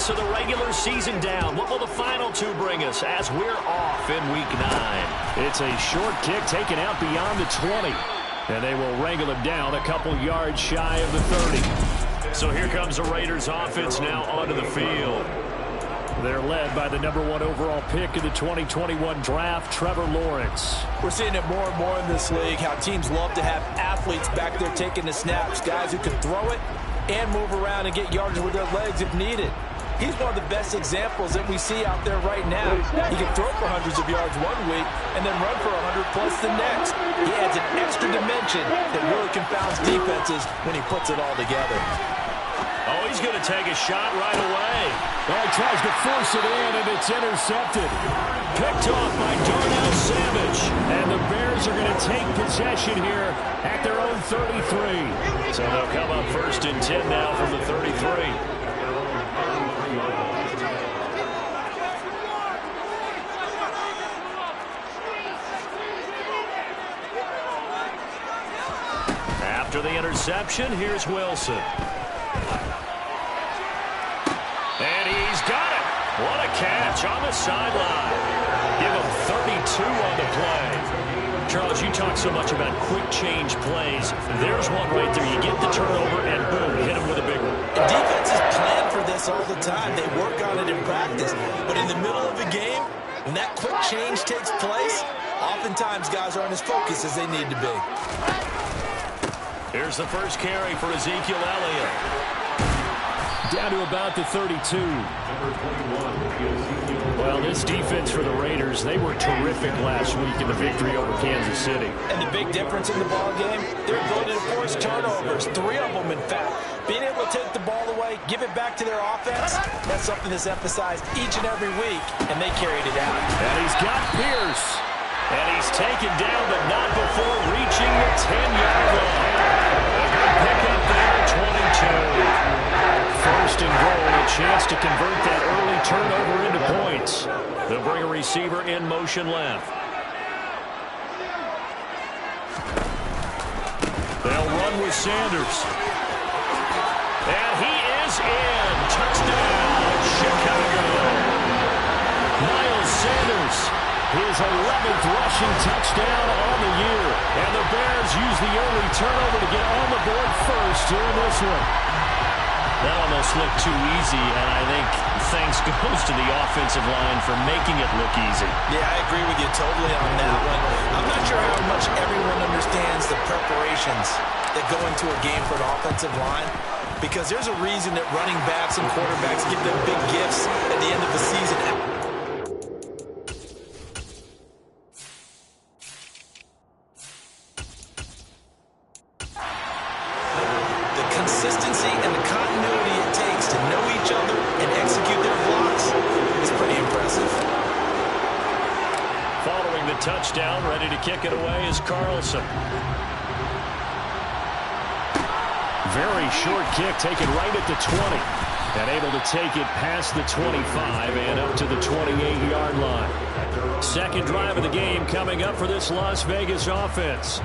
So the regular season down. What will the final two bring us as we're off in Week 9? It's a short kick taken out beyond the 20. And they will wrangle him down a couple yards shy of the 30. So here comes the Raiders offense now onto the field. They're led by the #1 overall pick in the 2021 draft, Trevor Lawrence. We're seeing it more and more in this league, how teams love to have athletes back there taking the snaps, guys who can throw it and move around and get yardage with their legs if needed. He's one of the best examples that we see out there right now. He can throw for hundreds of yards one week and then run for 100+ the next. He adds an extra dimension that really confounds defenses when he puts it all together. Oh, he's going to take a shot right away. Well, he tries to force it in, and it's intercepted. Picked off by Darnell Savage. And the Bears are going to take possession here at their own 33. So they'll come up 1st and 10 now from the 33. After the interception, here's Wilson. And he's got it. What a catch on the sideline. Give him 32 on the play. Charles, you talk so much about quick change plays. There's one right there. You get the turnover and boom, hit him with a big one. Defenses plan for this all the time. They work on it in practice. But in the middle of the game, when that quick change takes place, oftentimes guys aren't as focused as they need to be. Here's the first carry for Ezekiel Elliott. Down to about the 32. Well, this defense for the Raiders, they were terrific last week in the victory over Kansas City. And the big difference in the ball game, their ability to force turnovers, 3 of them in fact. Being able to take the ball away, give it back to their offense, that's something that's emphasized each and every week, and they carried it out. And he's got Pierce. And he's taken down, but not before reaching the 10-yard line. A good pickup there, 22. 1st and goal, a chance to convert that early turnover into points. They'll bring a receiver in motion left. They'll run with Sanders. And he is in. Touchdown, Chicago. Miles Sanders, his 11th rushing touchdown on the year. And the Bears use the early turnover to get on the board first here in this one. That almost looked too easy, and I think thanks goes to the offensive line for making it look easy. Yeah, I agree with you totally on that one. I'm not sure how much everyone understands the preparations that go into a game for an offensive line, because there's a reason that running backs and quarterbacks give them big gifts at the end of the season. Consistency and the continuity it takes to know each other and execute their blocks is pretty impressive. Following the touchdown, ready to kick it away is Carlson. Very short kick taken right at the 20. And able to take it past the 25 and up to the 28-yard line. 2nd drive of the game coming up for this Las Vegas offense.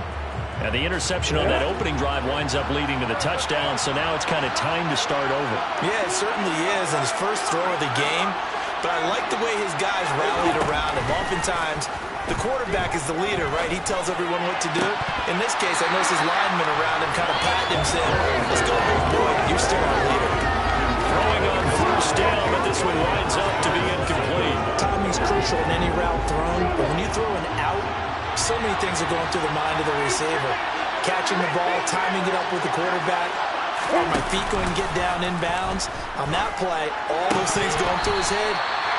And the interception on that opening drive winds up leading to the touchdown, so now it's kind of time to start over. Yeah, it certainly is, and his first throw of the game. But I like the way his guys rallied around him. Oftentimes, the quarterback is the leader, right? He tells everyone what to do. In this case, I noticed his linemen around him kind of patting him, saying, let's go, big boy, you're still our leader. Throwing on 1st down, but this one winds up to be incomplete. Timing's crucial in any route thrown, but when you throw an out, so many things are going through the mind of the receiver. Catching the ball, timing it up with the quarterback. Are my feet going to get down inbounds? On that play, all those things going through his head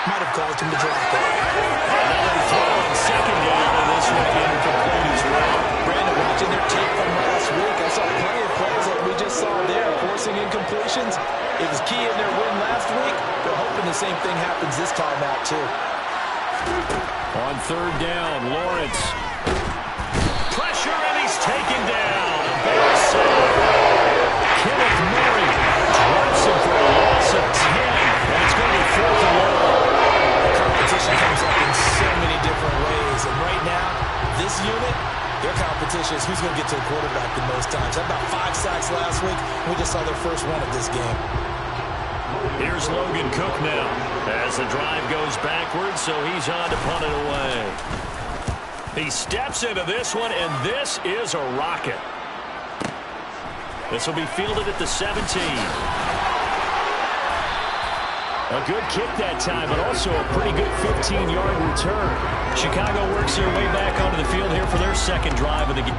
might have caused him to drop it. Another throw on 2nd down, and this one incomplete as well. Brandon, watching their tape from last week, I saw plenty of plays like we just saw there, forcing incompletions. It was key in their win last week. They're hoping the same thing happens this time out, too. On 3rd down, Lawrence. Pressure, and he's taken down. A big save. Kenneth Murray drops him for a loss of 10, and it's going to be 4th and long. The competition comes up in so many different ways, and right now, this unit, their competition is who's going to get to the quarterback the most times. Had about 5 sacks last week, and we just saw their first one of this game. Here's Logan Cook now as the drive goes backwards, so he's on to punt it away. He steps into this one, and this is a rocket. This will be fielded at the 17. A good kick that time, but also a pretty good 15-yard return. Chicago works their way back onto the field here for their second drive of the game.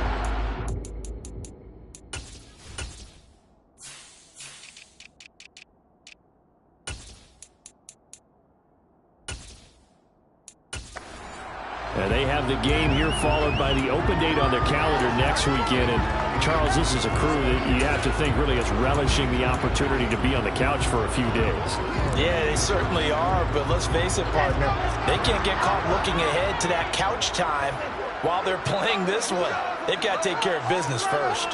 And they have the game here followed by the open date on their calendar next weekend. And Charles, this is a crew that you have to think really is relishing the opportunity to be on the couch for a few days. Yeah, they certainly are, but let's face it, partner. They can't get caught looking ahead to that couch time while they're playing this one. They've got to take care of business first.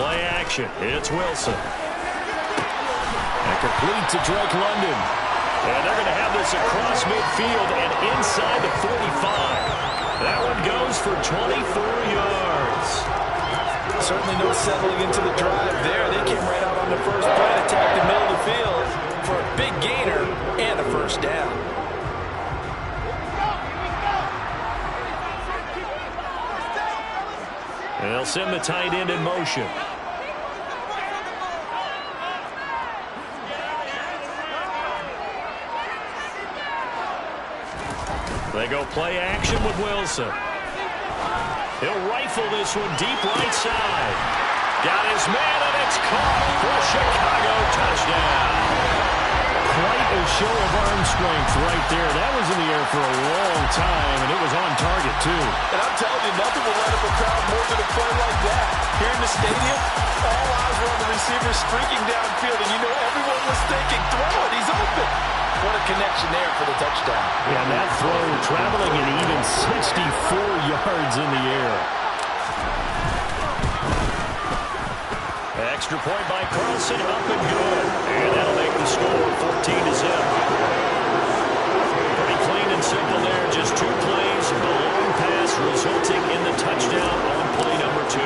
Play action. It's Wilson. And complete to Drake London. And they're going to have this across midfield and inside the 45. That one goes for 24 yards. Certainly no settling into the drive there. They came right out on the first play, attacked the middle of the field for a big gainer and a first down. And they'll send the tight end in motion. They go play action with Wilson. He'll rifle this one deep right side. Got his man, and it's caught for a Chicago touchdown. Quite a show of arm strength right there. That was in the air for a long time, and it was on target, too. And I'm telling you, nothing will light up a crowd more than a play like that. Here in the stadium, all eyes were on the receiver streaking downfield, and you know everyone was thinking, throw it, he's open. What a connection there for the touchdown. Yeah, that throw traveling an even 64 yards in the air. Extra point by Carlson, up and good. And that'll make the score 14-0. Pretty clean and simple there. Just two plays, a long pass resulting in the touchdown on play number 2.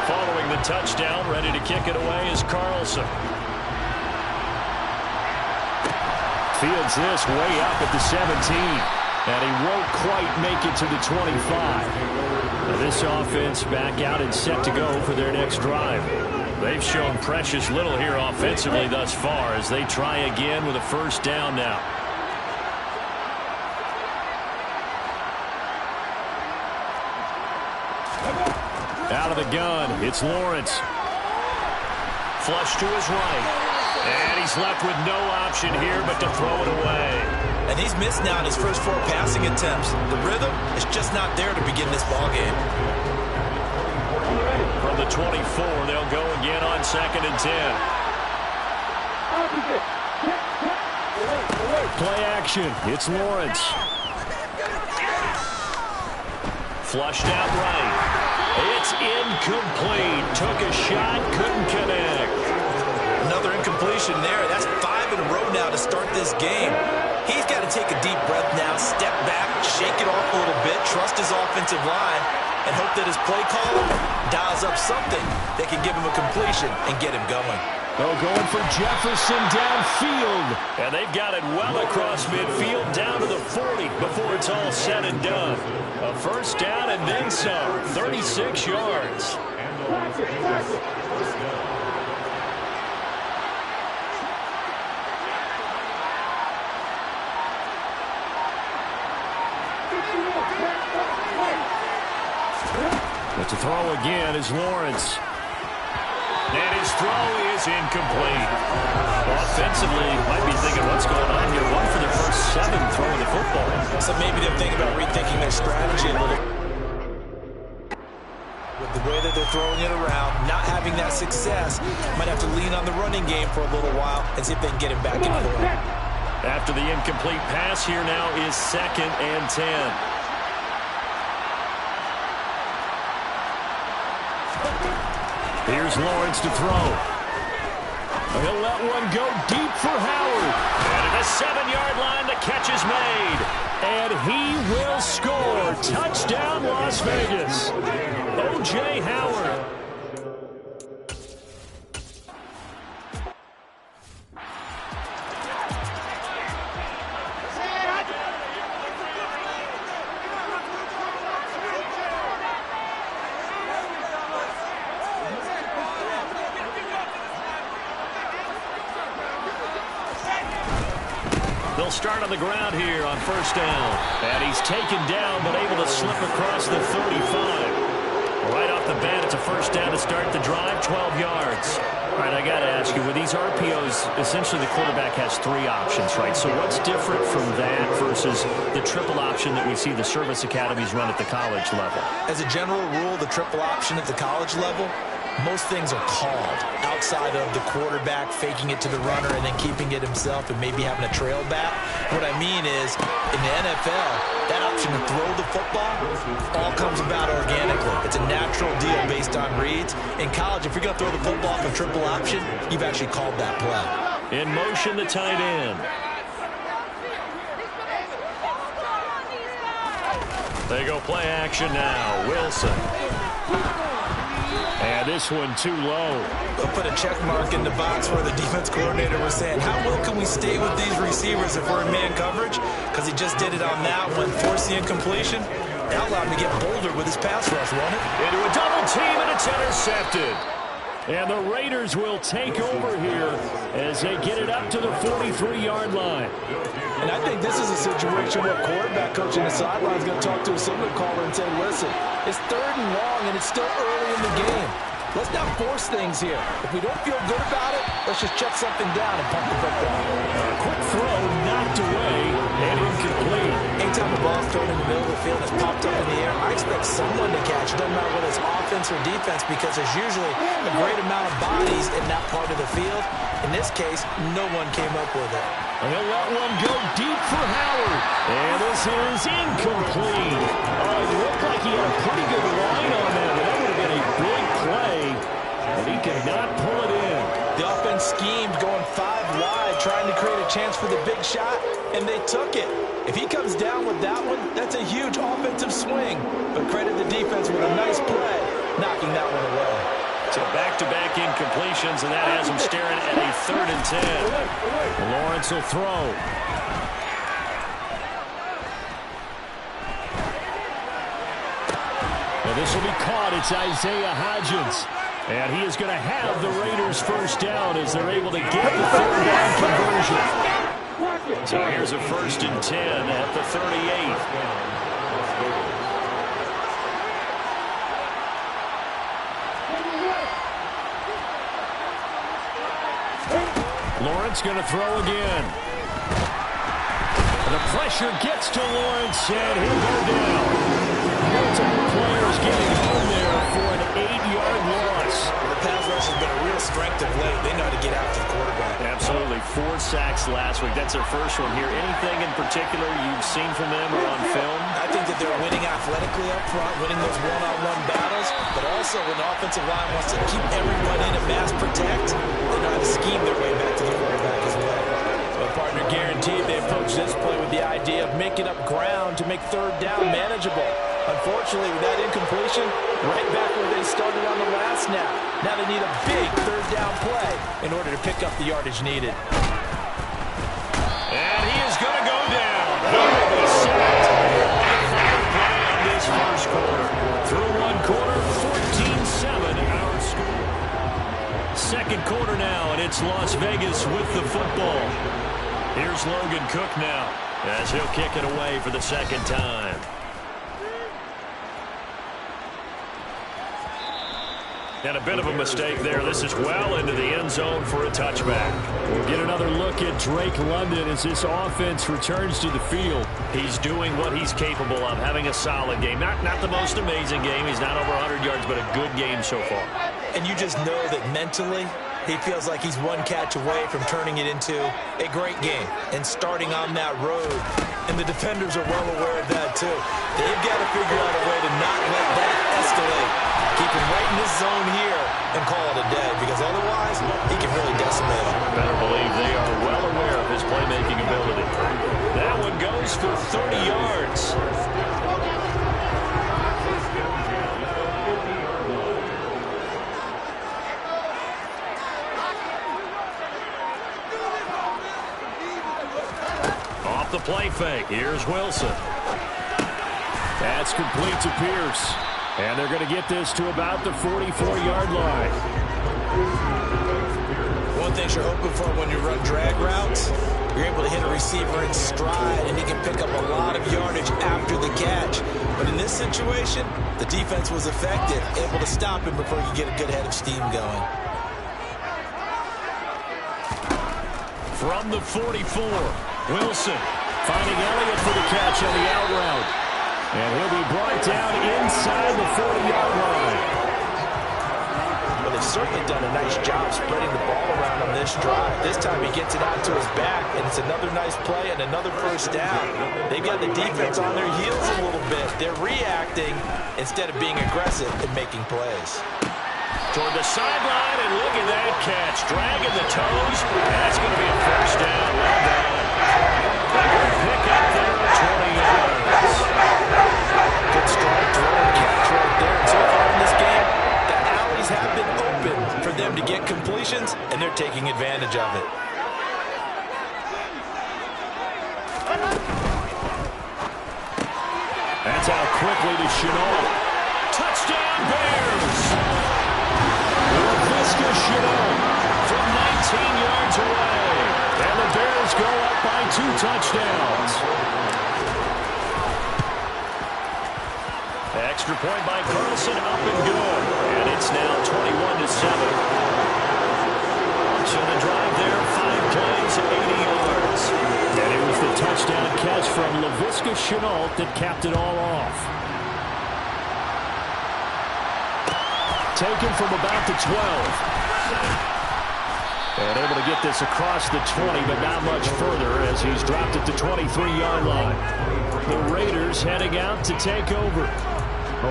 Following the touchdown, ready to kick it away is Carlson. Fields this way up at the 17. And he won't quite make it to the 25. Now this offense back out and set to go for their next drive. They've shown precious little here offensively thus far as they try again with a first down now. Out of the gun, it's Lawrence. Flush to his right. And he's left with no option here but to throw it away. And he's missed now in his first 4 passing attempts. The rhythm is just not there to begin this ballgame. From the 24, they'll go again on 2nd and 10. Play action. It's Lawrence. Flushed out right. It's incomplete. Took a shot, couldn't connect. Another incompletion there. That's 5 in a row now to start this game. He's got to take a deep breath now, step back, shake it off a little bit, trust his offensive line, and hope that his play caller dials up something that can give him a completion and get him going. Oh, going for Jefferson downfield. And they've got it well across midfield down to the 40 before it's all said and done. A first down and then some, 36 yards. But to throw again is Lawrence. And his throw is incomplete. Offensively, might be thinking what's going on here. One for their first 7 throwing the football. So maybe they're thinking about rethinking their strategy a little. With the way that they're throwing it around, not having that success, might have to lean on the running game for a little while and see if they can get him back in form. After the incomplete pass, here now is 2nd and 10. Here's Lawrence to throw. He'll let one go deep for Howard. And at the 7-yard line, the catch is made. And he will score. Touchdown, Las Vegas. O.J. Howard. They'll start on the ground here on first down. And he's taken down, but able to slip across the 35. Right off the bat, it's a first down to start the drive, 12 yards. All right, I got to ask you, with these RPOs, essentially the quarterback has 3 options, right? So what's different from that versus the triple option that we see the service academies run at the college level? As a general rule, the triple option at the college level, most things are called outside of the quarterback faking it to the runner and then keeping it himself and maybe having a trail back. What I mean is, in the NFL, that option to throw the football all comes about organically. It's a natural deal based on reads. In college, if you're going to throw the football from triple option, you've actually called that play. In motion, the tight end. They go play action now. Wilson. And this one too low. They'll put a check mark in the box where the defense coordinator was saying, how well can we stay with these receivers if we're in man coverage? Because he just did it on that one, forced the incompletion. That allowed him to get bolder with his pass rush, won't it? Into a double team, and it's intercepted. And the Raiders will take over here as they get it up to the 43-yard line. And I think this is a situation where quarterback coach in the sideline is going to talk to a signal caller and say, listen, it's 3rd and long, and it's still early in the game. Let's not force things here. If we don't feel good about it, let's just check something down and pump the football. Quick throw, knocked away, and incomplete. Anytime the ball's thrown in the middle of the field and it's popped up in the air, I expect someone to catch. It doesn't matter whether it's offense or defense because there's usually a great amount of bodies in that part of the field. In this case, no one came up with it. And he'll let one go deep for Howard. And this is incomplete. Oh, it looked like he had a pretty good line on that. That would have been a big play, but he could not pull it in. The offense schemed going 5 wide, trying to create a chance for the big shot, and they took it. If he comes down with that one, that's a huge offensive swing. But credit the defense with a nice play, knocking that one away. So back-to-back incompletions, and that has him staring at a 3rd and 10. Lawrence will throw. Well, this will be caught. It's Isaiah Hodgins. And he is going to have the Raiders first down as they're able to get the 3rd down conversion. So here's a 1st and 10 at the 38. Lawrence going to throw again. And the pressure gets to Lawrence, and he'll go down. Multiple players getting home there for an 8-yard loss. The pass rush has been a real strength of late. They know how to get after the quarterback. Absolutely. 4 sacks last week. That's their first one here. Anything in particular you've seen from them or on film? I think that they're winning athletically up front, winning those one-on-one battles, but also when the offensive line wants to keep everyone in and mass protect, they know how to scheme their way back to the quarterback as well. Well, partner, guaranteed they approach this play with the idea of making up ground to make 3rd down manageable. Unfortunately, with that incompletion, right back where they started on the last snap. Now they need a big 3rd down play in order to pick up the yardage needed. And he is going to go down. He will be sacked. On this first quarter. Through 1 quarter, 14-7 our score. 2nd quarter now, and it's Las Vegas with the football. Here's Logan Cook now as he'll kick it away for the 2nd time. And a bit of a mistake there. This is well into the end zone for a touchback. We'll get another look at Drake London as this offense returns to the field. He's doing what he's capable of, having a solid game. Not the most amazing game. He's not over 100 yards, but a good game so far. And you just know that mentally, he feels like he's 1 catch away from turning it into a great game and starting on that road. And the defenders are well aware of that, too. They've got to figure out a way to not let that escalate. Keep him right in this zone here and call it a day, because otherwise he can really decimate him. Better believe they are well aware of his playmaking ability. That one goes for 30 yards. Off the play fake. Here's Wilson. That's complete to Pierce. And they're going to get this to about the 44-yard line. One thing you're hoping for when you run drag routes You're able to hit a receiver in stride, and he can pick up a lot of yardage after the catch. But in this situation, the defense was effective, able to stop him before he could get a good head of steam going. From the 44, Wilson finding Elliott for the catch on the out route. And he'll be brought down inside the 40-yard line. Well, they've certainly done a nice job spreading the ball around on this drive. This time he gets it out to his back, and it's another nice play and another first down. They've got the defense on their heels a little bit. They're reacting instead of being aggressive and making plays. Toward the sideline, and look at that catch. Dragging the toes. That's going to be a first down. Well done. Pick up there at 20 yards. Good strike, throwing catch right there. And so far in this game, the alleys have been open for them to get completions, and they're taking advantage of it. That's out quickly to Chenault. Touchdown, Bears! Mista-Pistol from 19 yards away. And the Bears go up by 2 touchdowns. Extra point by Carlson, up and good. And it's now 21-7. So the drive there, 5 plays, 80 yards. And it was the touchdown catch from Laviska Shenault that capped it all off. Taken from about the 12. And able to get this across the 20, but not much further as he's dropped it to 23-yard line. The Raiders heading out to take over.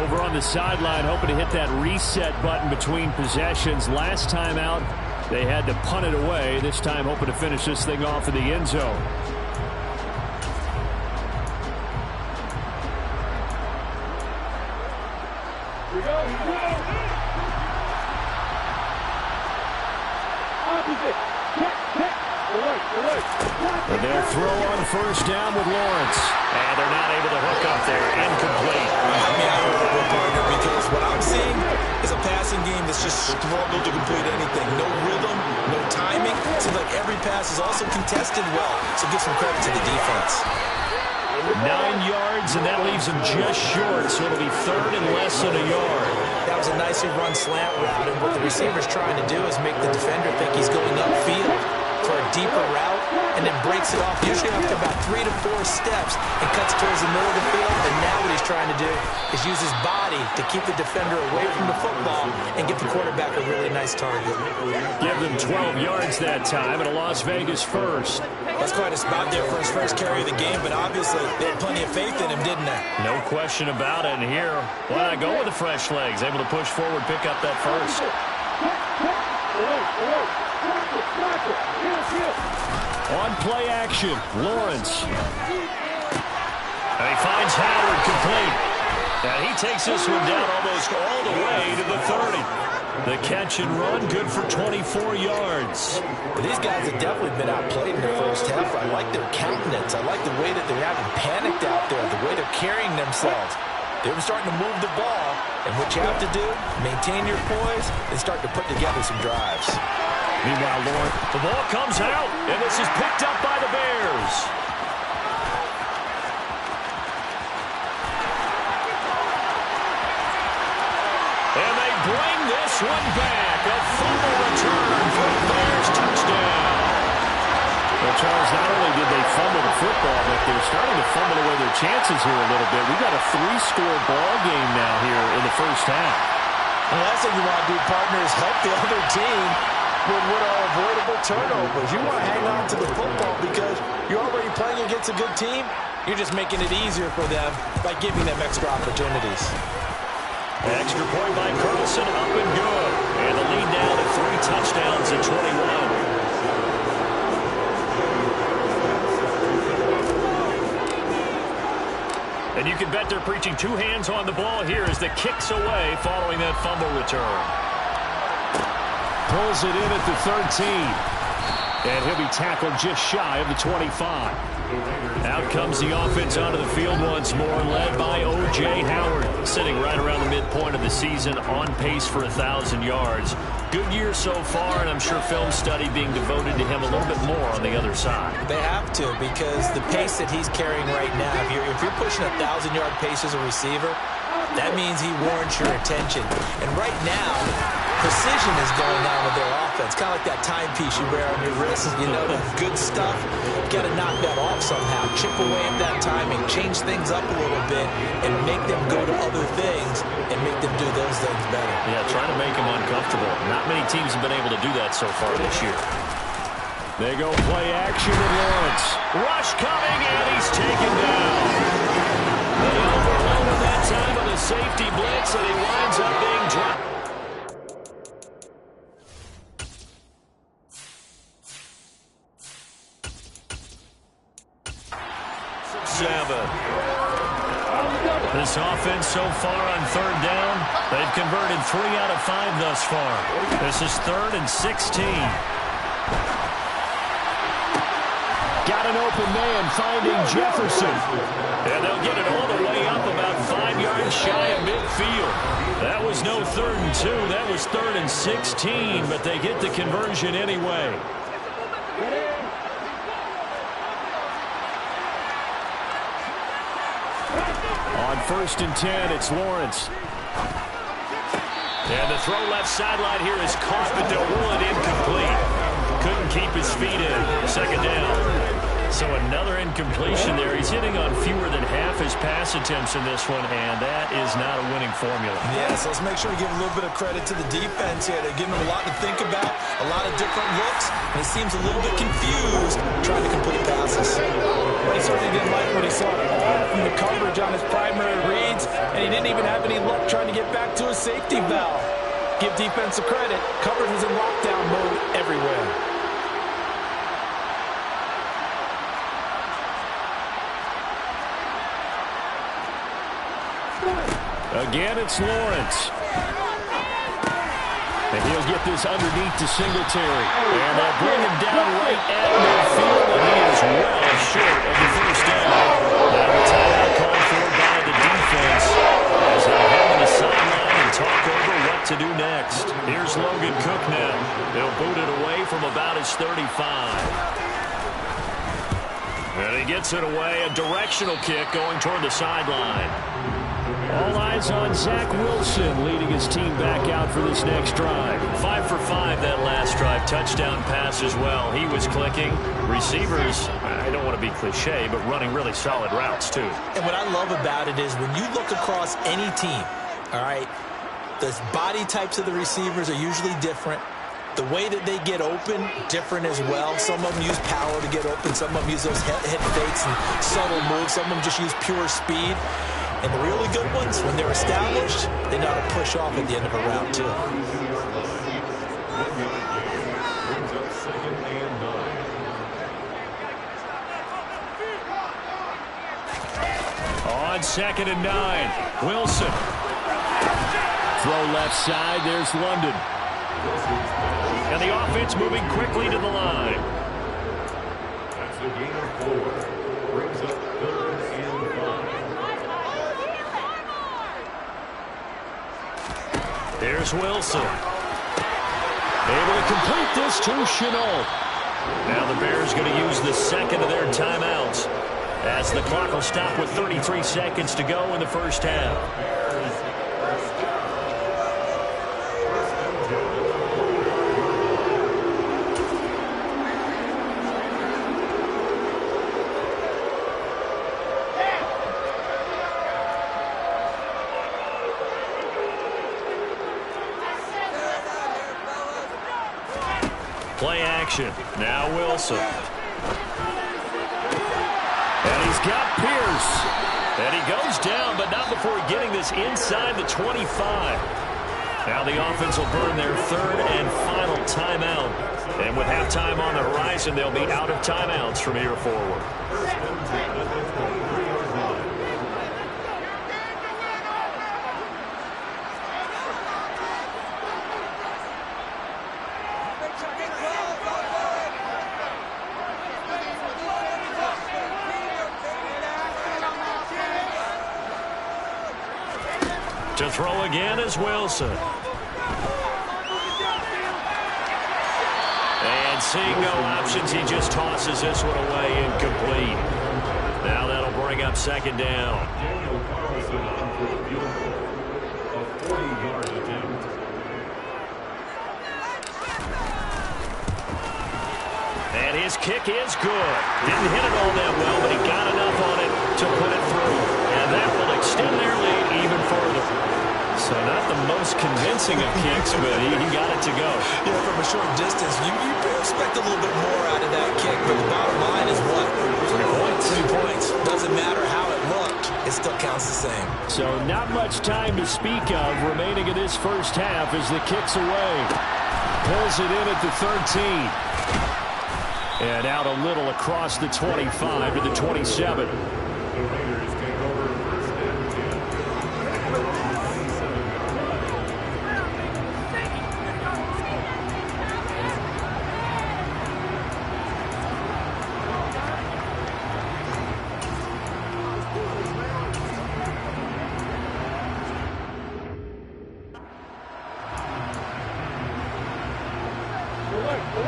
Over on the sideline, hoping to hit that reset button between possessions. Last time out, they had to punt it away. This time, hoping to finish this thing off in the end zone. Here we go. And they'll throw on first down with Lawrence. And they're not able to hook up there. Incomplete. Help me out a little bit, partner, because what I'm seeing is a passing game that's just struggled to complete anything. No rhythm, no timing. Seems like every pass is also contested well. So give some credit to the defense. 9 yards, and that leaves him just short. So it'll be third and less than a yard. That was a nicely run slant route, and what the receiver's trying to do is make the defender think he's going upfield for a deeper route, and then breaks it off usually after about 3 to 4 steps and cuts towards the middle of the field. And now what he's trying to do is use his body to keep the defender away from the football and give the quarterback a really nice target. Give them 12 yards that time, and a Las Vegas first. That's quite a spot there for his first carry of the game, but obviously they had plenty of faith in him, didn't they? No question about it. And here, why not go with the fresh legs? Able to push forward, pick up that first. On play action, Lawrence. And he finds Howard complete. And he takes this one down almost all the way to the 30. The catch and run, good for 24 yards. Well, these guys have definitely been outplayed in the first half. I like their countenance. I like the way that they haven't panicked out there, the way they're carrying themselves. They were starting to move the ball, and what you have to do, maintain your poise and start to put together some drives. Meanwhile, Lawrence, the ball comes out, and this is picked up by the Bears. And they bring this one back. A fumble return for the Bears touchdown. Well, Charles, not only did they fumble the football, but they're starting to fumble away their chances here a little bit. We've got a 3-score ball game now here in the first half. The last thing you want to do, partner, is help the other team with what are avoidable turnovers. You want to hang on to the football because you're already playing against a good team. You're just making it easier for them by giving them extra opportunities. Extra point by Carlson, up and good. And the lead down to 3 touchdowns at 21. And you can bet they're preaching 2 hands on the ball here as the kick's away following that fumble return. Pulls it in at the 13. And he'll be tackled just shy of the 25. Out comes the offense onto the field once more, led by O.J. Howard, sitting right around the midpoint of the season, on pace for 1,000 yards. Good year so far, and I'm sure film study being devoted to him a little bit more on the other side. They have to, because the pace that he's carrying right now, if you're pushing 1,000-yard pace as a receiver, that means he warrants your attention. And right now, precision is going on with their offense. Kind of like that timepiece you wear on your wrist. You know, the good stuff, you got to knock that off somehow. Chip away at that timing, change things up a little bit, and make them go to other things and make them do those things better. Yeah, trying to make them uncomfortable. Not many teams have been able to do that so far this year. They go play action with Lawrence. Rush coming, and he's taken down. They overload him that time on the safety blitz, and he winds up being dropped. This offense so far on third down, they've converted 3 out of 5 thus far. This is 3rd and 16. Got an open man finding Jefferson. And they'll get it all the way up about 5 yards shy of midfield. That was no 3rd and 2. That was 3rd and 16, but they get the conversion anyway. On 1st and 10, it's Lawrence. And the throw left sideline here is caught, but they'll rule it incomplete. Couldn't keep his feet in. 2nd down. So another incompletion there. He's hitting on fewer than half his pass attempts in this one, and that is not a winning formula. Yeah, so let's make sure we give a little bit of credit to the defense here. They're giving him a lot to think about, a lot of different looks, and he seems a little bit confused trying to complete passes. Well, he certainly didn't like what he saw at all from the coverage on his primary reads, and he didn't even have any luck trying to get back to his safety valve. Give defense a credit. Coverage was in lockdown mode everywhere. Again, it's Lawrence. And he'll get this underneath to Singletary. And they'll bring him down right at midfield, and he is well short of the 1st down. Now the timeout called for by the defense as they'll head to the sideline and talk over what to do next. Here's Logan Cook now. They'll boot it away from about his 35. And he gets it away, a directional kick going toward the sideline. All eyes on Zach Wilson leading his team back out for this next drive. 5 for 5 that last drive. Touchdown pass as well. He was clicking. Receivers, I don't want to be cliche, but running really solid routes too. And what I love about it is when you look across any team, all right, the body types of the receivers are usually different. The way that they get open, different as well. Some of them use power to get open. Some of them use those hit fakes and subtle moves. Some of them just use pure speed. And the really good ones, when they're established, they know how to push off at the end of a route, too. On 2nd and 9, Wilson. Throw left side, there's London. And the offense moving quickly to the line. That's a gain of 4. Brings up 3rd and 5. Here's Wilson. Able to complete this to Chenault. Now the Bears going to use the 2nd of their timeouts as the clock will stop with 33 seconds to go in the 1st half. Play action. Now Wilson. And he's got Pierce. And he goes down, but not before getting this inside the 25. Now the offense will burn their 3rd and final timeout. And with halftime on the horizon, they'll be out of timeouts from here forward. To throw again is Wilson. And seeing no options, he just tosses this one away incomplete. Now that'll bring up second down. Daniel Carlson on for the field goal. A 40-yard attempt. And his kick is good. Didn't hit it all that well, but he got enough on it to put it through. And that will extend their lead even further. So not the most convincing of kicks, but he got it to go. Yeah, from a short distance, you expect a little bit more out of that kick, but the bottom line is what? 3 points. 3 points. Doesn't matter how it looked. It still counts the same. So not much time to speak of remaining in this first half as the kick's away. Pulls it in at the 13. And out a little across the 25 to the 27. The Raiders take over first and 10.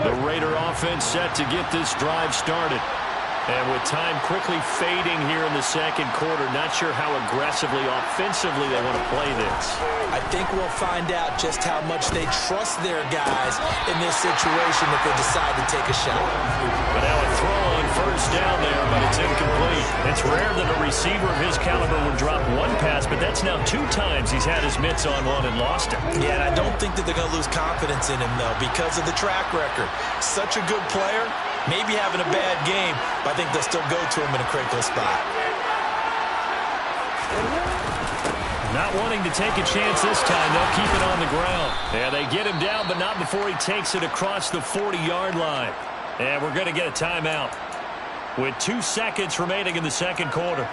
The Raider offense set to get this drive started. And with time quickly fading here in the second quarter, not sure how aggressively, offensively they want to play this. I think we'll find out just how much they trust their guys in this situation if they decide to take a shot. But now a throw on first down there, but it's incomplete. It's rare that a receiver of his caliber would drop one pass, but that's now 2 times he's had his mitts on one and lost it. Yeah, and I don't think that they're going to lose confidence in him, though, because of the track record. Such a good player, maybe having a bad game, but I think they'll still go to him in a critical spot. Not wanting to take a chance this time, they'll keep it on the ground. Yeah, they get him down, but not before he takes it across the 40-yard line. And we're going to get a timeout with 2 seconds remaining in the second quarter.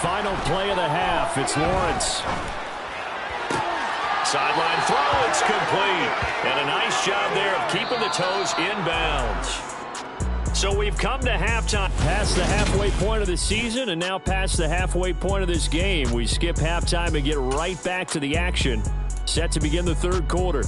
Final play of the half. It's Lawrence. Sideline throw, it's complete. And a nice job there of keeping the toes inbounds. So we've come to halftime. Past the halfway point of the season and now past the halfway point of this game. We skip halftime and get right back to the action. Set to begin the third quarter.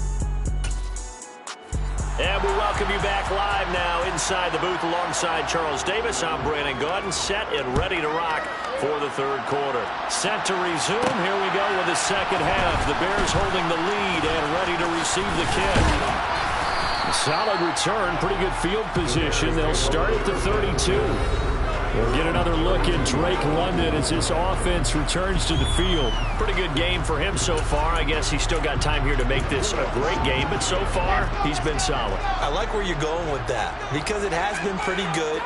And we welcome you back live now inside the booth alongside Charles Davis. I'm Brandon Gaudin, set and ready to rock for the third quarter. Set to resume. Here we go with the second half. The Bears holding the lead and ready to receive the kick. A solid return, pretty good field position. They'll start at the 32. We'll get another look at Drake London as this offense returns to the field. Pretty good game for him so far. I guess he's still got time here to make this a great game, but so far, he's been solid. I like where you're going with that because it has been pretty good,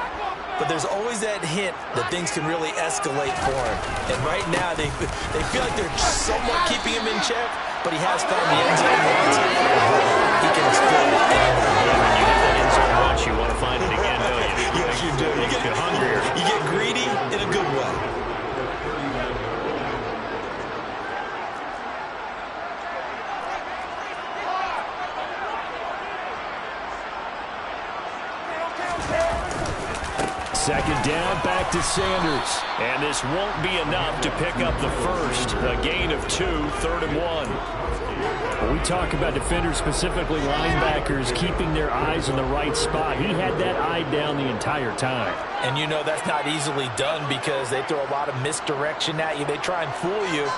but there's always that hint that things can really escalate for him. And right now, they feel like they're somewhat keeping him in check, but he has found the end zone once. He can explode it. When you hit that end zone once, you want to find it again, don't you? Yes, you do. You get hungrier. You get greedy in a good way. Second down, back to Sanders. And this won't be enough to pick up the first. A gain of 2, 3rd and 1. When we talk about defenders, specifically linebackers, keeping their eyes in the right spot. He had that eye down the entire time. And you know that's not easily done because they throw a lot of misdirection at you. They try and fool you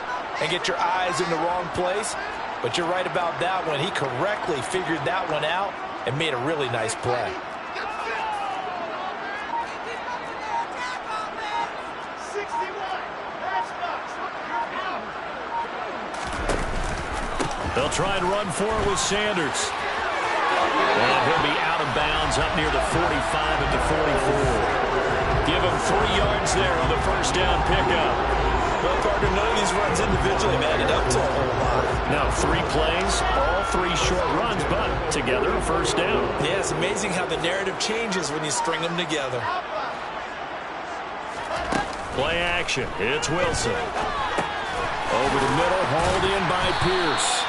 and get your eyes in the wrong place. But you're right about that one. He correctly figured that one out and made a really nice play. They'll try and run for it with Sanders. And he'll be out of bounds up near the 45 at the 44. Give him 3 yards there on the first down pickup. Well, partner, none of these runs individually added up to a whole lot. No, 3 plays, all 3 short runs, but together a first down. Yeah, it's amazing how the narrative changes when you string them together. Play action. It's Wilson. Over the middle, hauled in by Pierce.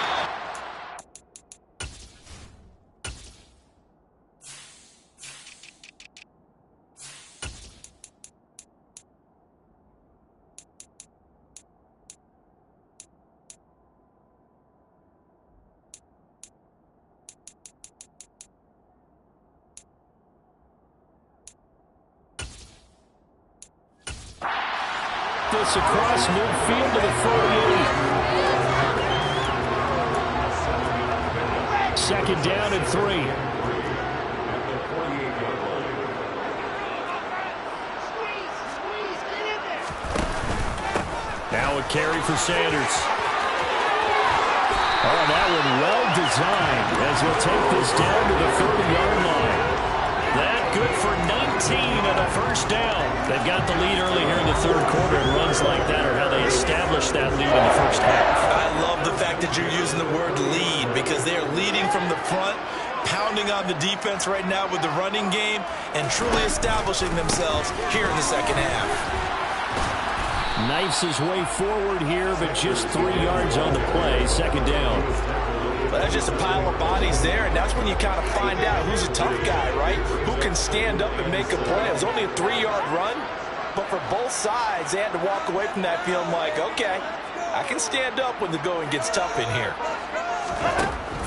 this across midfield to the 48. Second down and 3. Now a carry for Sanders. Oh, that one well designed as he'll take this down to the 30-yard line. That good for 19 and a first down. They've got the lead early here in the third quarter, and runs like that are how they establish that lead in the first half. I love the fact that you're using the word lead because they are leading from the front, pounding on the defense right now with the running game, and truly establishing themselves here in the second half. Knifes his way forward here, but just 3 yards on the play. Second down. But that's just a pile of bodies there, and that's when you kind of find out who's a tough guy, right? Who can stand up and make a play. It was only a 3-yard run, but for both sides, they had to walk away from that feeling like, okay, I can stand up when the going gets tough in here.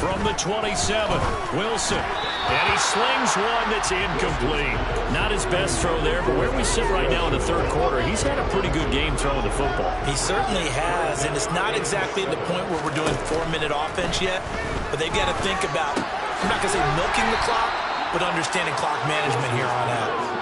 From the 27, Wilson. And he slings one that's incomplete. Not his best throw there, but where we sit right now in the third quarter, he's had a pretty good game throwing the football. He certainly has, and it's not exactly at the point where we're doing 4-minute offense yet, but they've got to think about, I'm not going to say milking the clock, but understanding clock management here on out.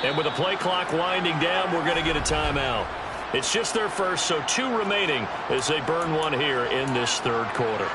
And with the play clock winding down, we're going to get a timeout. It's just their first, so 2 remaining as they burn one here in this third quarter.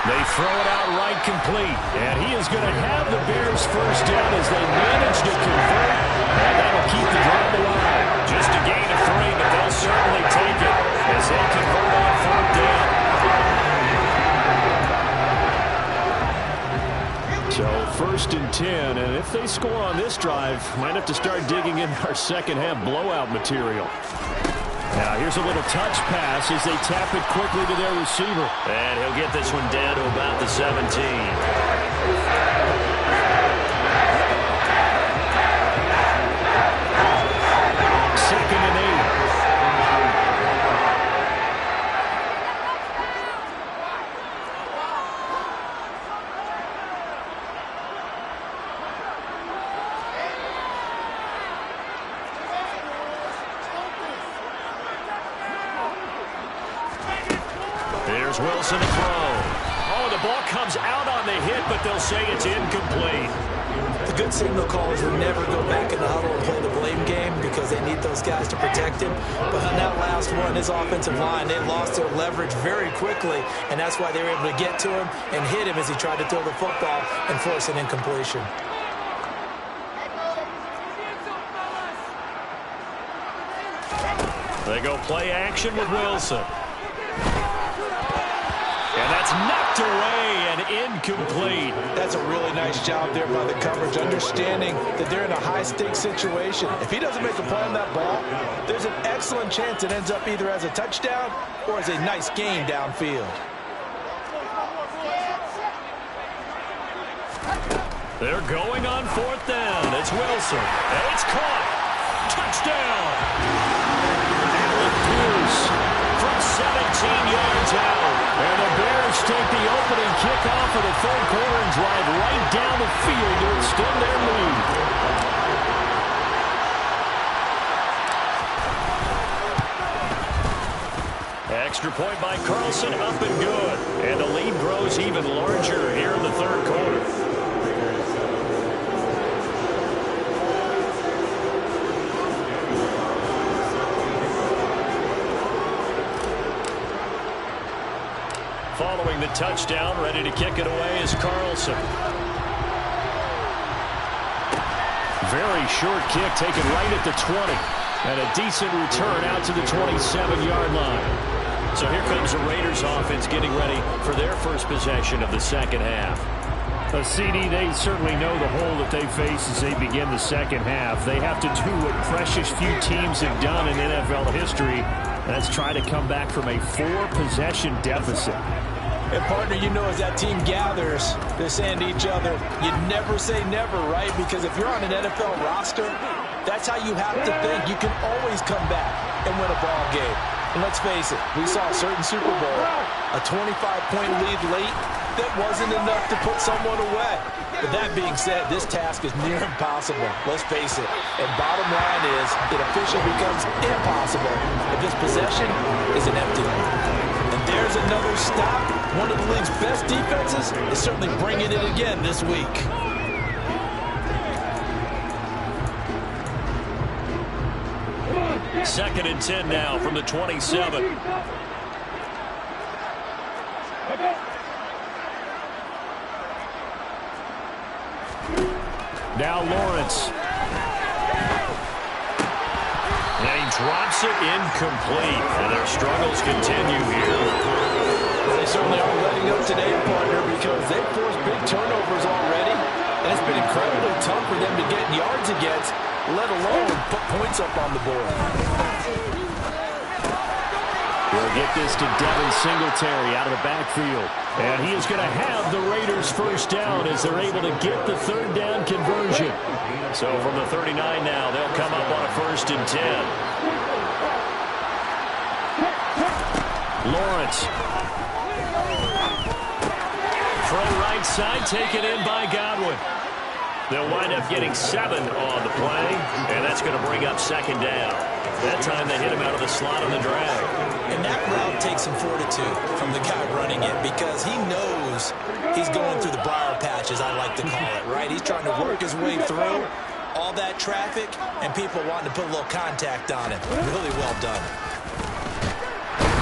They throw it out right complete, and he is going to have the Bears first down as they manage to convert, and that'll keep the drive alive. Just a gain of 3, but they'll certainly take it as they convert on third down. So first and 10, and if they score on this drive, might have to start digging in our second half blowout material. Now here's a little touch pass as they tap it quickly to their receiver. And he'll get this one down to about the 17. Second and 8. There's Wilson to throw. Oh, the ball comes out on the hit, but they'll say it's incomplete. The good signal callers will never go back in the huddle and play the blame game because they need those guys to protect him. But on that last one, his offensive line, they lost their leverage very quickly, and that's why they were able to get to him and hit him as he tried to throw the football and force an incompletion. They go play action with Wilson. And that's knocked away and incomplete. That's a really nice job there by the coverage, understanding that they're in a high-stakes situation. If he doesn't make a play on that ball, there's an excellent chance it ends up either as a touchdown or as a nice gain downfield. They're going on fourth down. It's Wilson. And it's caught. Touchdown. Allen Pierce from 17 yards out. And the Bears take the opening kickoff of the third quarter and drive right down the field to extend their lead. Extra point by Carlson, up and good. And the lead grows even larger here in the third quarter. Following the touchdown, ready to kick it away is Carlson. Very short kick taken right at the 20. And a decent return out to the 27-yard line. So here comes the Raiders offense getting ready for their first possession of the second half. A CD, they certainly know the hole that they face as they begin the second half. They have to do what precious few teams have done in NFL history, and that's try to come back from a 4-possession deficit. And partner, you know, as that team gathers, they're saying to each other, you never say never, right? Because if you're on an NFL roster, that's how you have to think. You can always come back and win a ball game. And let's face it, we saw a certain Super Bowl, a 25-point lead late that wasn't enough to put someone away. But that being said, this task is near impossible. Let's face it. And bottom line is, it officially becomes impossible if this possession is an empty one. And there's another stop. One of the league's best defenses is certainly bringing it again this week. Second and 10 now from the 27. Now Lawrence. And he drops it incomplete. And their struggles continue here. They certainly are letting up today, partner, because they've forced big turnovers already. And it's been incredibly tough for them to get yards against, let alone put points up on the board. We'll get this to Devin Singletary out of the backfield. And he is going to have the Raiders first down as they're able to get the third down conversion. So from the 39 now, they'll come up on a 1st and 10. Lawrence. Throw right side, taken in by Godwin. They'll wind up getting 7 on the play, and that's going to bring up second down. That time they hit him out of the slot on the drag. And that route takes some fortitude from the guy running it because he knows he's going through the briar patch, as I like to call it, right? He's trying to work his way through all that traffic and people wanting to put a little contact on him. Really well done.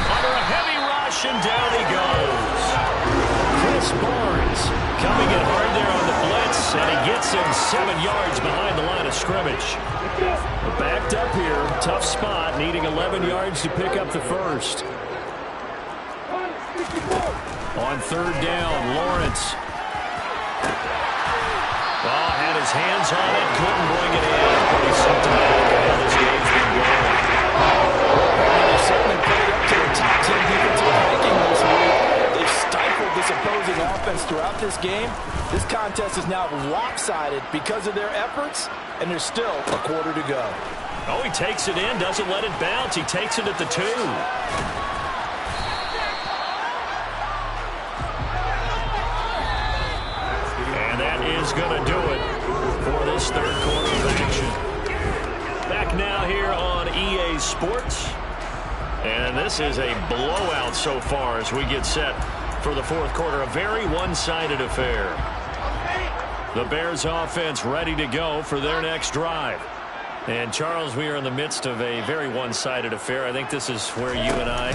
Under a heavy rush, and down he goes. Chris Barnes coming in hard there on the blitz, and he gets him 7 yards behind the line of scrimmage. Backed up here, tough spot, needing 11 yards to pick up the first. On third down, Lawrence. Oh, had his hands on it, couldn't bring it in. Pretty symptomatic of how this game's been going. They certainly played up to the top 10 defensive ranking this week. They've stifled this opposing offense throughout this game. This contest is now lopsided because of their efforts, and there's still a quarter to go. Oh, he takes it in, doesn't let it bounce. He takes it at the 2. And that is going to do it for this third quarter of action. Back now here on EA Sports. And this is a blowout so far as we get set for the fourth quarter. A very one-sided affair. The Bears offense ready to go for their next drive. And, Charles, we are in the midst of a very one-sided affair. I think this is where you and I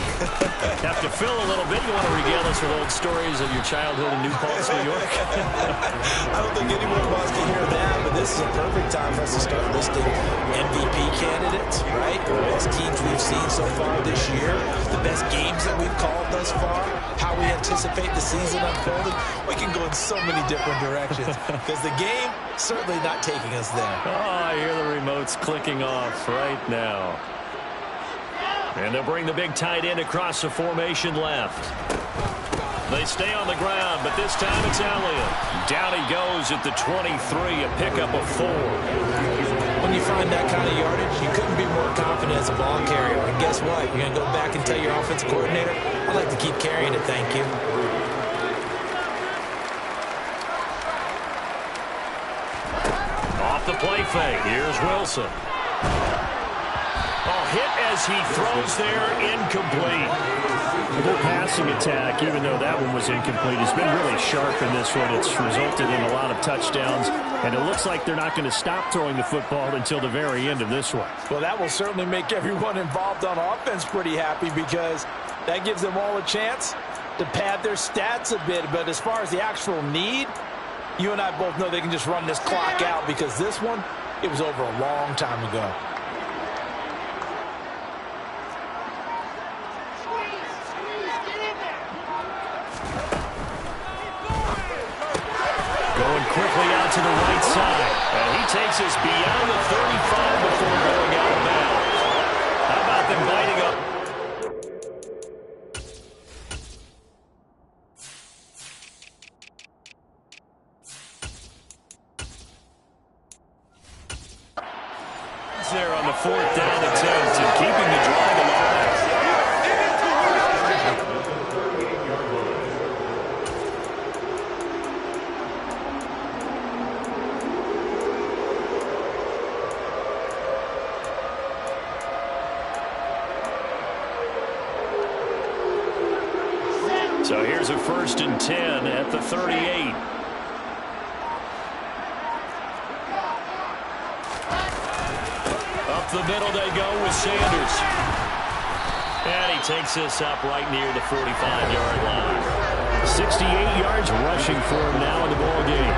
have to fill a little bit. You want to regale us with old stories of your childhood in New Paltz, New York? I don't think anyone wants to hear that, but this is a perfect time for us to start listing MVP candidates, right? The best teams we've seen so far this year, the best games that we've called thus far, how we anticipate the season unfolding. We can go in so many different directions because the game certainly not taking us there. Oh, I hear the remotes clicking off right now. And they'll bring the big tight end across the formation left. They stay on the ground, but this time it's Elliott. Down he goes at the 23, a pickup of 4. When you find that kind of yardage, you couldn't be more confident as a ball carrier. And guess what? You're going to go back and tell your offensive coordinator, I'd like to keep carrying it, thank you. Off the play fake. Here's Wilson. Oh, hit as he throws there, incomplete. Their passing attack, even though that one was incomplete, has been really sharp in this one. It's resulted in a lot of touchdowns, and it looks like they're not going to stop throwing the football until the very end of this one. Well, that will certainly make everyone involved on offense pretty happy because that gives them all a chance to pad their stats a bit. But as far as the actual need, you and I both know they can just run this clock out because this one, it was over a long time ago. to the right side. And he takes us beyond the 35 before going out of bounds. How about them lighting up? There on the 4th down attempt and keeping the drive alive. So here's a 1st and 10 at the 38. Up the middle they go with Sanders. And he takes this up right near the 45-yard line. 68 yards rushing for him now in the ball game.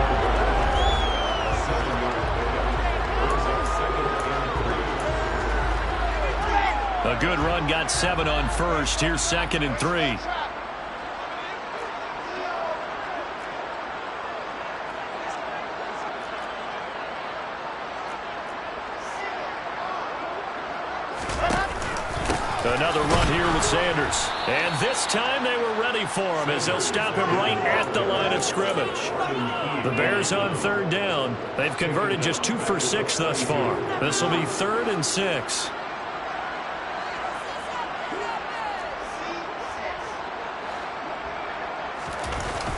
A good run, got 7 on first. Here's 2nd and 3. Another run here with Sanders. And this time they were ready for him as they'll stop him right at the line of scrimmage. The Bears on 3rd down. They've converted just 2 for 6 thus far. This will be 3rd and 6.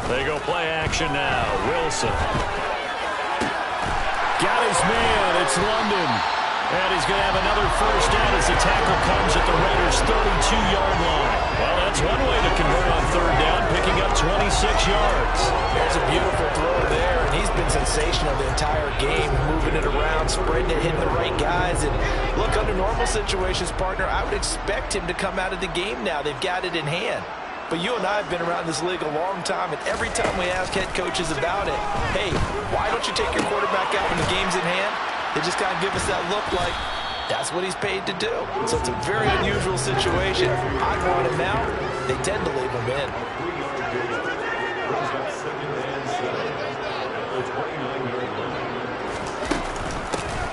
They go play action now. Wilson. Got his man. It's London. And he's going to have another 1st down as the tackle comes at the Raiders' 32-yard line. Well, that's one way to convert on 3rd down, picking up 26 yards. There's a beautiful throw there, and he's been sensational the entire game, moving it around, spreading it, hitting the right guys. And look, under normal situations, partner, I would expect him to come out of the game now. They've got it in hand. But you and I have been around this league a long time, and every time we ask head coaches about it, hey, why don't you take your quarterback out when the game's in hand? They just kind of give us that look like that's what he's paid to do. So it's a very unusual situation. I want him out. They tend to leave him in.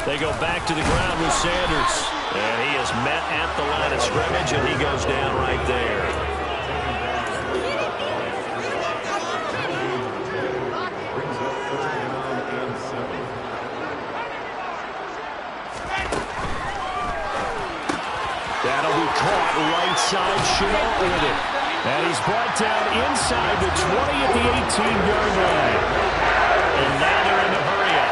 They go back to the ground with Sanders. And he is met at the line of scrimmage, and he goes down right there. That'll be caught right side, Chenault with it. And he's brought down inside the 20 at the 18-yard line. And now they're in the hurry-up.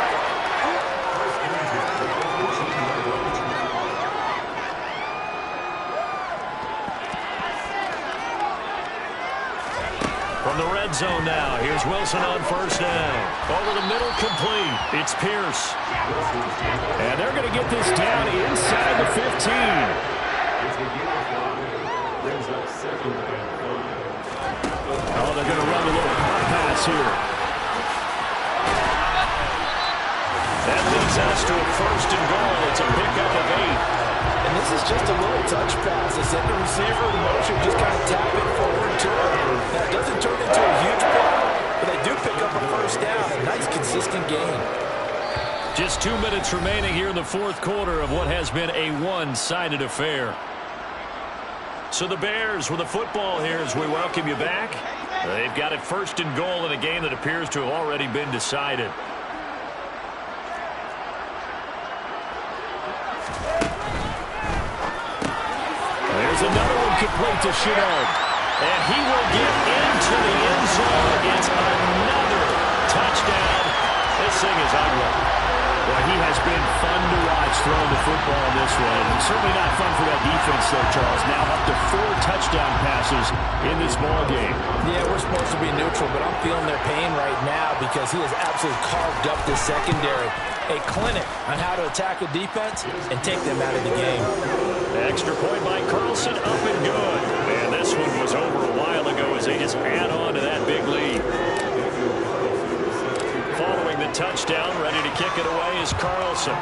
From the red zone now, here's Wilson on 1st down. Over the middle, complete. It's Pierce. And they're going to get this down inside the 15. Oh, they're going to run a little pop pass here. That leads us to a 1st and goal. It's a pickup of 8. And this is just a little touch pass. They send the receiver in motion, just kind of tap it forward to him. Now, it doesn't turn into a huge play, but they do pick up a 1st down. A nice, consistent game. Just 2 minutes remaining here in the 4th quarter of what has been a one-sided affair. So the Bears with the football here as we welcome you back. They've got it 1st and goal in a game that appears to have already been decided. There's another one complete to Chenault. And he will get into the end zone. It's another touchdown. This thing is ugly. Boy, he has been fun to watch throwing the football in this one. And certainly not fun for that defense, though, Charles. Now up to 4 touchdown passes in this ball game. Yeah, we're supposed to be neutral, but I'm feeling their pain right now because he has absolutely carved up this secondary. A clinic on how to attack a defense and take them out of the game. Extra point by Carlson, up and good. And this one was over a while ago as they just add on to that big lead. Following the touchdown, ready to kick it away is Carlson.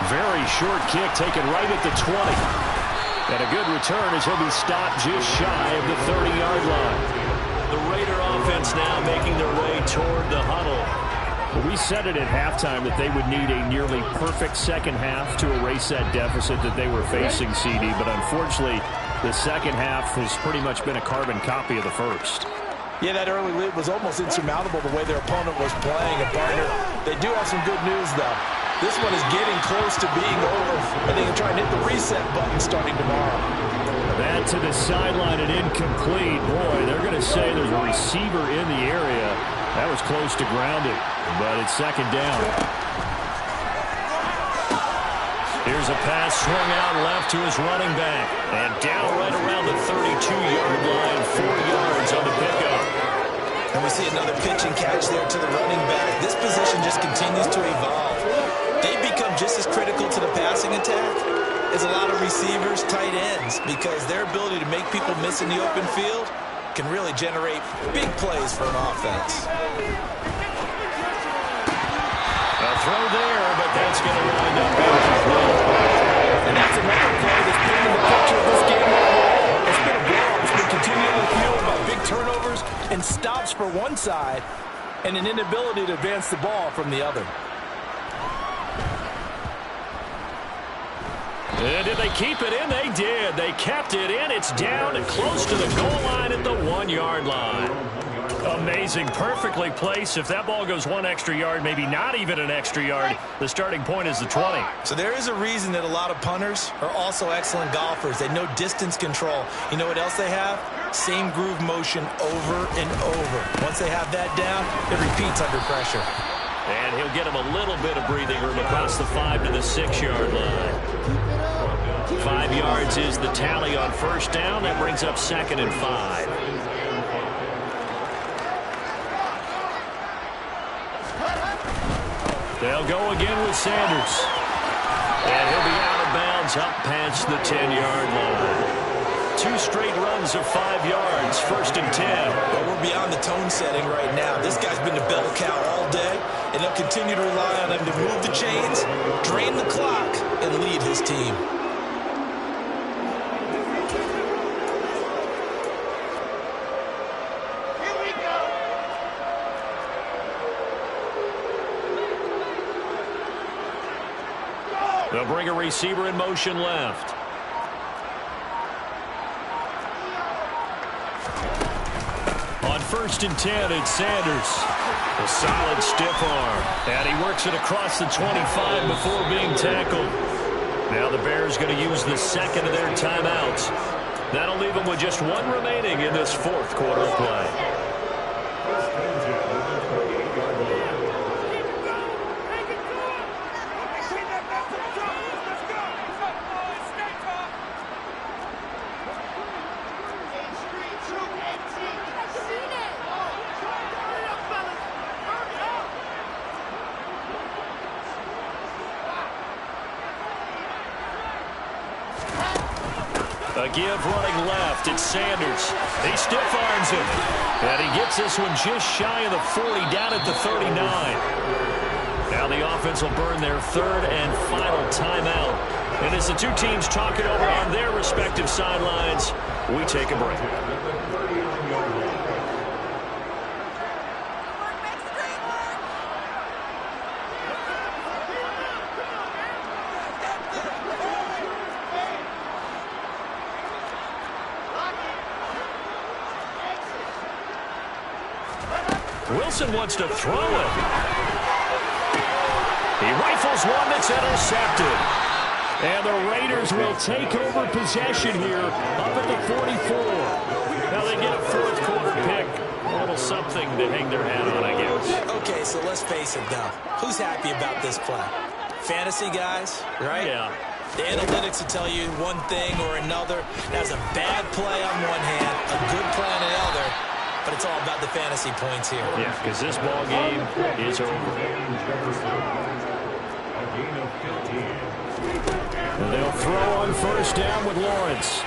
Very short kick taken right at the 20. And a good return as he'll be stopped just shy of the 30-yard line. The Raider offense offense now making their way toward the huddle. We said it at halftime that they would need a nearly perfect second half to erase that deficit that they were facing, CD. But unfortunately, the second half has pretty much been a carbon copy of the first. Yeah, that early lead was almost insurmountable the way their opponent was playing. And, partner, they do have some good news, though. This one is getting close to being over, and they can try and hit the reset button starting tomorrow. That to the sideline and incomplete. Boy, they're going to say there's a receiver in the area. That was close to grounding, but it's second down. Here's a pass swung out left to his running back. And down right around the 32-yard line, 4 yards on the pickup. And we see another pitch and catch there to the running back. This position just continues to evolve. They become just as critical to the passing attack as a lot of receivers, tight ends, because their ability to make people miss in the open field can really generate big plays for an offense. A throw there, but that's going to wind up incomplete. And that's another play that's painting the picture of this game overall. It's been a blowout. It's been continually fueled by big turnovers and stops for one side and an inability to advance the ball from the other. And did they keep it in? They did. They kept it in. It's down and close to the goal line at the 1-yard line. Amazing. Perfectly placed. If that ball goes 1 extra yard, maybe not even an extra yard, the starting point is the 20. So there is a reason that a lot of punters are also excellent golfers. They know distance control. You know what else they have? Same groove motion over and over. Once they have that down, it repeats under pressure. And he'll get him a little bit of breathing room across the 5 to the 6-yard line. 5 yards is the tally on first down. That brings up 2nd and 5. They'll go again with Sanders. And he'll be out of bounds up past the 10-yard line. 2 straight runs of 5 yards, 1st and 10. Well, we're beyond the tone setting right now. This guy's been the bell cow all day, and they'll continue to rely on him to move the chains, drain the clock, and lead his team. They'll bring a receiver in motion left. On 1st and 10, it's Sanders. A solid stiff arm. And he works it across the 25 before being tackled. Now the Bears going to use the 2nd of their timeouts. That'll leave them with just 1 remaining in this 4th quarter of play. A give running left. It's Sanders. He stiff arms him. And he gets this one just shy of the 40, down at the 39. Now the offense will burn their 3rd and final timeout. And as the two teams talk it over on their respective sidelines, we take a break. Wilson wants to throw it. He rifles one that's intercepted. And the Raiders will take over possession here up at the 44. Now they get a 4th quarter pick. A little something to hang their hat on, I guess. Okay, so let's face it, though. Who's happy about this play? Fantasy guys, right? Yeah. The analytics will tell you one thing or another. That's a bad play on one hand, a good play on the other. But it's all about the fantasy points here. Yeah, because this ball game is over. And they'll throw on 1st down with Lawrence.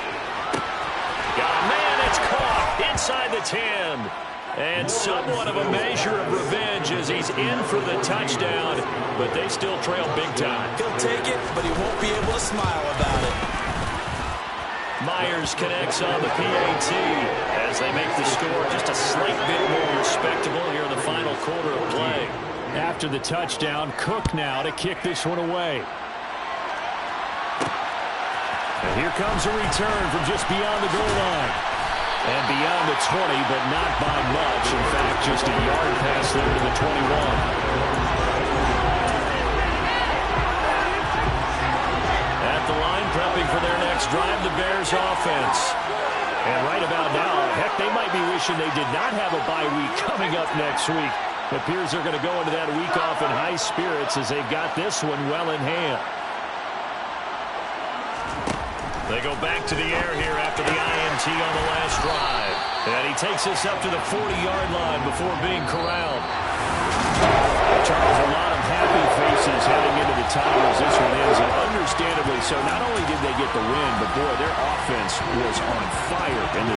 Man, it's caught inside the 10. And somewhat of a measure of revenge as he's in for the touchdown. But they still trail big time. He'll take it, but he won't be able to smile about it. Myers connects on the PAT as they make the score just a slight bit more respectable here in the final quarter of play. After the touchdown, Cook now to kick this one away. And here comes a return from just beyond the goal line. And beyond the 20, but not by much. In fact, just a yard pass there to the 21. At the line, prepping for their next drive, the Bears offense. And right about now, heck, they might be wishing they did not have a bye week coming up next week. It appears they're going to go into that week off in high spirits as they've got this one well in hand. They go back to the air here after the INT on the last drive. And he takes us up to the 40-yard line before being corralled. Charles, a lot of happy faces heading into the time as this one is, and understandably so. Not only did they get the win, but boy, their offense was on fire in the